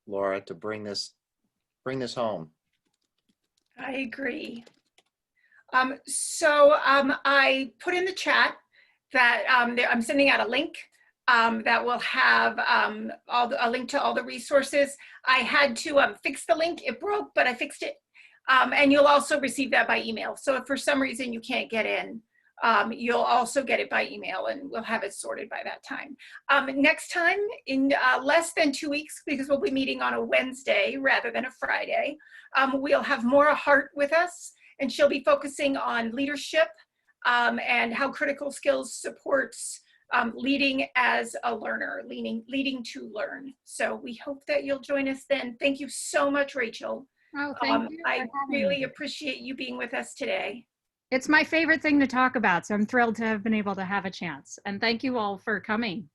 Laura, to bring this home. I agree. I put in the chat that I'm sending out a link that will have a link to all the resources. I had to fix the link. It broke, but I fixed it. And you'll also receive that by email. So if for some reason you can't get in, you'll also get it by email, and we'll have it sorted by that time. Next time, in less than 2 weeks, because we'll be meeting on a Wednesday rather than a Friday, we'll have Maura Hart with us, and she'll be focusing on leadership and how critical skills supports leading as a learner, leading to learn. So we hope that you'll join us then. Thank you so much, Rachel. Oh, thank you. I really appreciate you being with us today. It's my favorite thing to talk about, so I'm thrilled to have been able to have a chance. And thank you all for coming.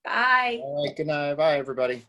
Bye. All right, good night. Bye, everybody.